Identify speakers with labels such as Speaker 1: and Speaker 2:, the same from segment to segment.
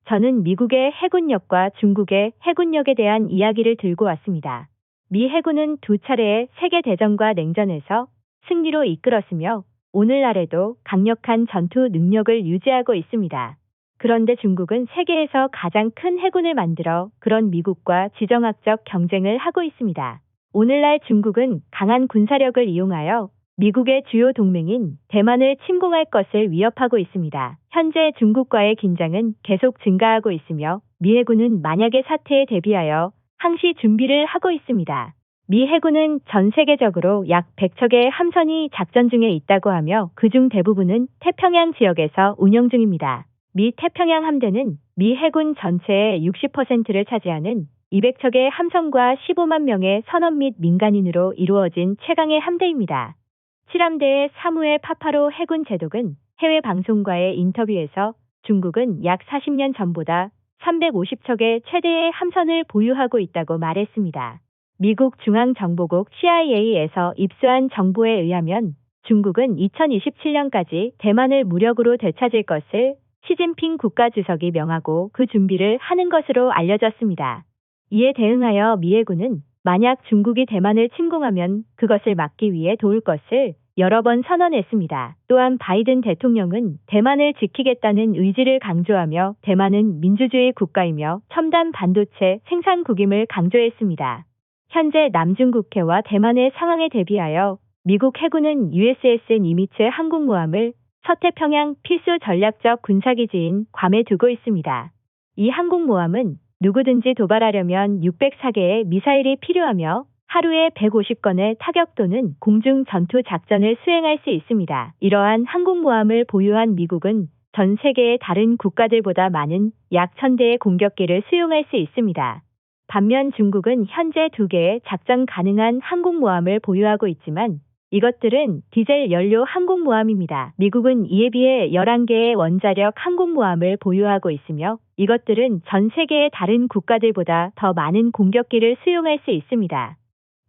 Speaker 1: 저는 미국의 해군력과 중국의 해군력에 대한 이야기를 들고 왔습니다. 미 해군은 두 차례의 세계대전과 냉전에서 승리로 이끌었으며 오늘날에도 강력한 전투 능력을 유지하고 있습니다. 그런데 중국은 세계에서 가장 큰 해군을 만들어 그런 미국과 지정학적 경쟁을 하고 있습니다. 오늘날 중국은 강한 군사력을 이용하여 미국의 주요 동맹인 대만을 침공할 것을 위협하고 있습니다. 현재 중국과의 긴장은 계속 증가하고 있으며 미 해군은 만약의 사태에 대비하여 항시 준비를 하고 있습니다. 미 해군은 전 세계적으로 약 100척의 함선이 작전 중에 있다고 하며 그중 대부분은 태평양 지역에서 운영 중입니다. 미 태평양 함대는 미 해군 전체의 60%를 차지하는 200척의 함선과 15만 명의 선원 및 민간인으로 이루어진 최강의 함대입니다. 7함대의 사무엘 파파로 해군 제독은 해외 방송과의 인터뷰에서 중국은 약 40년 전보다 350척의 최대의 함선을 보유하고 있다고 말했습니다. 미국 중앙정보국 CIA에서 입수한 정보에 의하면 중국은 2027년까지 대만을 무력으로 되찾을 것을 시진핑 국가주석이 명하고 그 준비를 하는 것으로 알려졌습니다. 이에 대응하여 미 해군은 만약 중국이 대만을 침공하면 그것을 막기 위해 도울 것을 여러 번 선언했습니다. 또한 바이든 대통령은 대만을 지키겠다는 의지를 강조하며 대만은 민주주의 국가이며 첨단 반도체 생산국임을 강조했습니다. 현재 남중국해와 대만의 상황에 대비하여 미국 해군은 USS 니미츠 항공모함을 서태평양 필수 전략적 군사기지인 괌에 두고 있습니다. 이 항공모함은 누구든지 도발하려면 604개의 미사일이 필요하며 하루에 150건의 타격 또는 공중 전투 작전을 수행할 수 있습니다. 이러한 항공모함을 보유한 미국은 전 세계의 다른 국가들보다 많은 약 1000대의 공격기를 수용할 수 있습니다. 반면 중국은 현재 2개의 작전 가능한 항공모함을 보유하고 있지만 이것들은 디젤 연료 항공모함입니다. 미국은 이에 비해 11개의 원자력 항공모함을 보유하고 있으며 이것들은 전 세계의 다른 국가들보다 더 많은 공격기를 수용할 수 있습니다.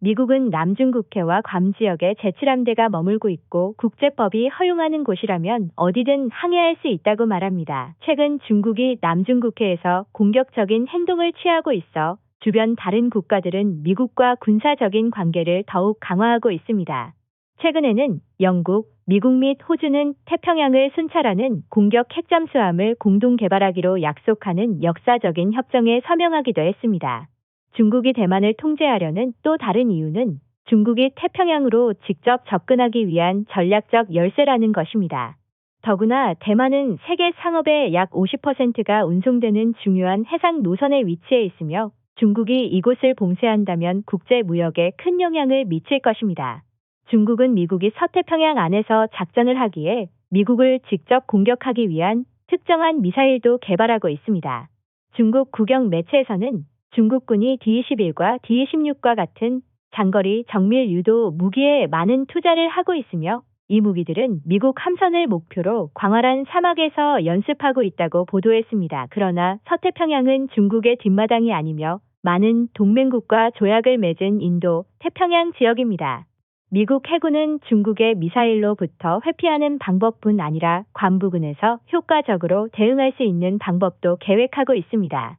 Speaker 1: 미국은 남중국해와 괌 지역에 제7함대가 머물고 있고 국제법이 허용하는 곳이라면 어디든 항해할 수 있다고 말합니다. 최근 중국이 남중국해에서 공격적인 행동을 취하고 있어 주변 다른 국가들은 미국과 군사적인 관계를 더욱 강화하고 있습니다. 최근에는 영국, 미국 및 호주는 태평양을 순찰하는 공격 핵잠수함을 공동 개발하기로 약속하는 역사적인 협정에 서명하기도 했습니다. 중국이 대만을 통제하려는 또 다른 이유는 중국이 태평양으로 직접 접근하기 위한 전략적 열세라는 것입니다. 더구나 대만은 세계 상업의 약 50%가 운송되는 중요한 해상 노선에 위치해 있으며 중국이 이곳을 봉쇄한다면 국제 무역에 큰 영향을 미칠 것입니다. 중국은 미국이 서태평양 안에서 작전을 하기에 미국을 직접 공격하기 위한 특정한 미사일도 개발하고 있습니다. 중국 국영 매체에서는 중국군이 D-21과 D-16과 같은 장거리 정밀 유도 무기에 많은 투자를 하고 있으며 이 무기들은 미국 함선을 목표로 광활한 사막에서 연습하고 있다고 보도했습니다. 그러나 서태평양은 중국의 뒷마당이 아니며 많은 동맹국과 조약을 맺은 인도 태평양 지역입니다. 미국 해군은 중국의 미사일로부터 회피하는 방법뿐 아니라 괌 부근에서 효과적으로 대응할 수 있는 방법도 계획하고 있습니다.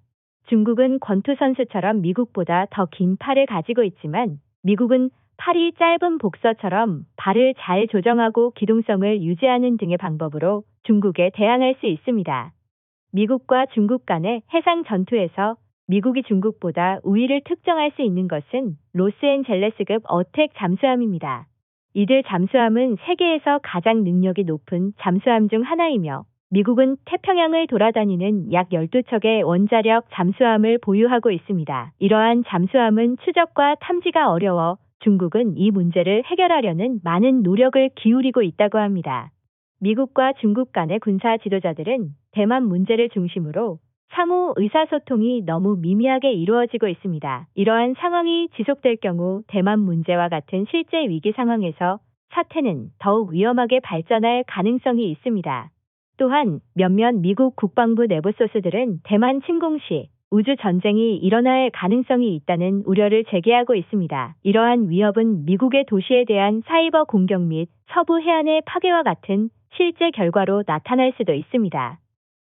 Speaker 1: 중국은 권투 선수처럼 미국보다 더 긴 팔을 가지고 있지만 미국은 팔이 짧은 복서처럼 발을 잘 조정하고 기동성을 유지하는 등의 방법으로 중국에 대항할 수 있습니다. 미국과 중국 간의 해상 전투에서 미국이 중국보다 우위를 특정할 수 있는 것은 로스앤젤레스급 어택 잠수함입니다. 이들 잠수함은 세계에서 가장 능력이 높은 잠수함 중 하나이며 미국은 태평양을 돌아다니는 약 12척의 원자력 잠수함을 보유하고 있습니다. 이러한 잠수함은 추적과 탐지가 어려워 중국은 이 문제를 해결하려는 많은 노력을 기울이고 있다고 합니다. 미국과 중국 간의 군사 지도자들은 대만 문제를 중심으로 상호 의사소통이 너무 미미하게 이루어지고 있습니다. 이러한 상황이 지속될 경우 대만 문제와 같은 실제 위기 상황에서 사태는 더욱 위험하게 발전할 가능성이 있습니다. 또한 몇몇 미국 국방부 내부 소스들은 대만 침공 시 우주 전쟁이 일어날 가능성이 있다는 우려를 제기하고 있습니다. 이러한 위협은 미국의 도시에 대한 사이버 공격 및 서부 해안의 파괴와 같은 실제 결과로 나타날 수도 있습니다.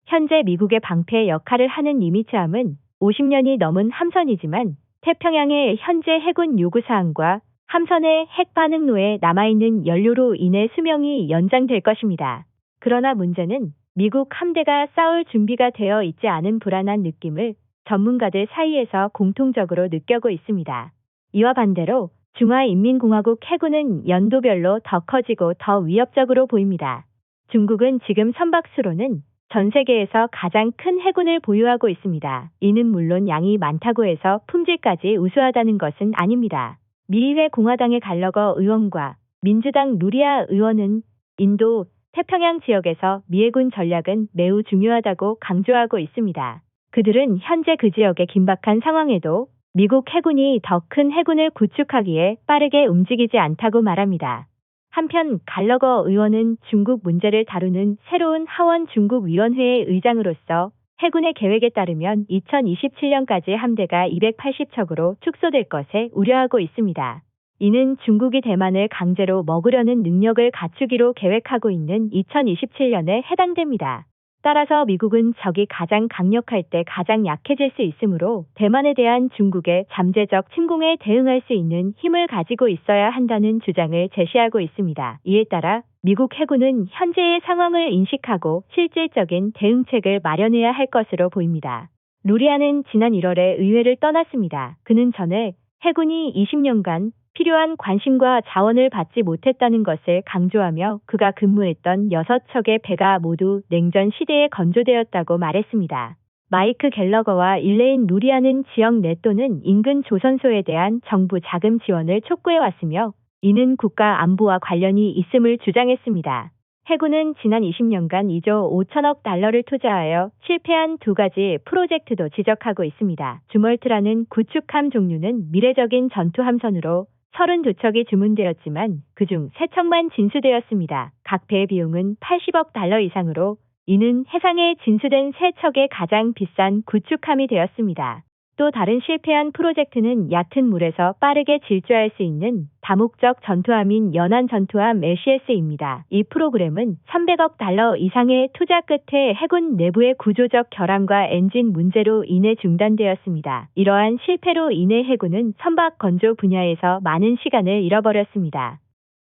Speaker 1: 현재 미국의 방패 역할을 하는 니미츠함은 50년이 넘은 함선이지만 태평양의 현재 해군 요구사항과 함선의 핵 반응로에 남아있는 연료로 인해 수명이 연장될 것입니다. 그러나 문제는 미국 함대가 싸울 준비가 되어 있지 않은 불안한 느낌을 전문가들 사이에서 공통적으로 느끼고 있습니다. 이와 반대로 중화인민공화국 해군은 연도별로 더 커지고 더 위협적으로 보입니다. 중국은 지금 선박수로는 전 세계에서 가장 큰 해군을 보유하고 있습니다. 이는 물론 양이 많다고 해서 품질까지 우수하다는 것은 아닙니다. 미의회 공화당의 갈러거 의원과 민주당 루리아 의원은 인도 태평양 지역에서 미해군 전략은 매우 중요하다고 강조하고 있습니다. 그들은 현재 그 지역의 긴박한 상황에도 미국 해군이 더 큰 해군을 구축하기에 빠르게 움직이지 않다고 말합니다. 한편 갈러거 의원은 중국 문제를 다루는 새로운 하원 중국위원회의 의장으로서 해군의 계획에 따르면 2027년까지 함대가 280척으로 축소될 것에 우려하고 있습니다. 이는 중국이 대만을 강제로 먹으려는 능력을 갖추기로 계획하고 있는 2027년에 해당됩니다. 따라서 미국은 적이 가장 강력할 때 가장 약해질 수 있으므로 대만에 대한 중국의 잠재적 침공에 대응할 수 있는 힘을 가지고 있어야 한다는 주장을 제시하고 있습니다. 이에 따라 미국 해군은 현재의 상황을 인식하고 실질적인 대응책을 마련해야 할 것으로 보입니다. 루리아는 지난 1월에 의회를 떠났습니다. 그는 전에 해군이 20년간 필요한 관심과 자원을 받지 못했다는 것을 강조하며 그가 근무했던 6척의 배가 모두 냉전 시대에 건조되었다고 말했습니다. 마이크 갤러거와 일레인 루리아는 지역 내 또는 인근 조선소에 대한 정부 자금 지원을 촉구해왔으며 이는 국가 안보와 관련이 있음을 주장했습니다. 해군은 지난 20년간 2조 5천억 달러를 투자하여 실패한 두 가지 프로젝트도 지적하고 있습니다. 주멀트라는 구축함 종류는 미래적인 전투함선으로 32척이 주문되었지만 그중 3척만 진수되었습니다. 각 배의 비용은 80억 달러 이상으로 이는 해상에 진수된 3척의 가장 비싼 구축함이 되었습니다. 또 다른 실패한 프로젝트는 얕은 물에서 빠르게 질주할 수 있는 다목적 전투함인 연안 전투함 LCS입니다. 이 프로그램은 300억 달러 이상의 투자 끝에 해군 내부의 구조적 결함과 엔진 문제로 인해 중단되었습니다. 이러한 실패로 인해 해군은 선박 건조 분야에서 많은 시간을 잃어버렸습니다.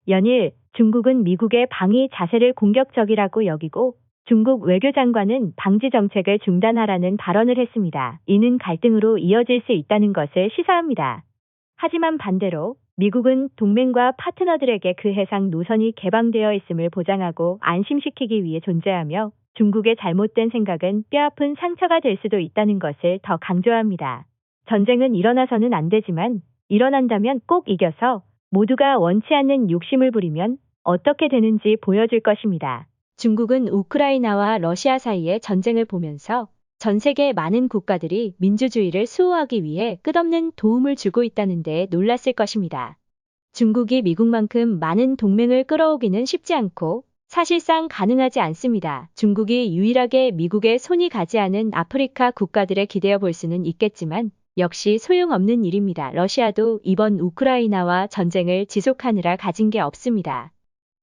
Speaker 1: 연일 중국은 미국의 방위 자세를 공격적이라고 여기고 중국 외교장관은 방지 정책을 중단하라는 발언을 했습니다. 이는 갈등으로 이어질 수 있다는 것을 시사합니다. 하지만 반대로 미국은 동맹과 파트너들에게 그 해상 노선이 개방되어 있음을 보장하고 안심시키기 위해 존재하며 중국의 잘못된 생각은 뼈아픈 상처가 될 수도 있다는 것을 더 강조합니다. 전쟁은 일어나서는 안 되지만 일어난다면 꼭 이겨서 모두가 원치 않는 욕심을 부리면 어떻게 되는지 보여줄 것입니다. 중국은 우크라이나와 러시아 사이의 전쟁을 보면서 전 세계 많은 국가들이 민주주의를 수호하기 위해 끝없는 도움을 주고 있다는 데 놀랐을 것입니다. 중국이 미국만큼 많은 동맹을 끌어오기는 쉽지 않고 사실상 가능하지 않습니다. 중국이 유일하게 미국의 손이 가지 않은 아프리카 국가들에 기대어 볼 수는 있겠지만 역시 소용없는 일입니다. 러시아도 이번 우크라이나와 전쟁을 지속하느라 가진 게 없습니다.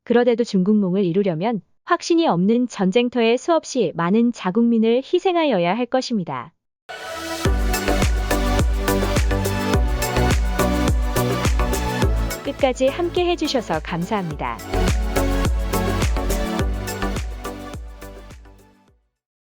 Speaker 1: 그러대도 중국몽을 이루려면 확신이 없는 전쟁터에 수없이 많은 자국민을 희생하여야 할 것입니다. 끝까지 함께 해주셔서 감사합니다.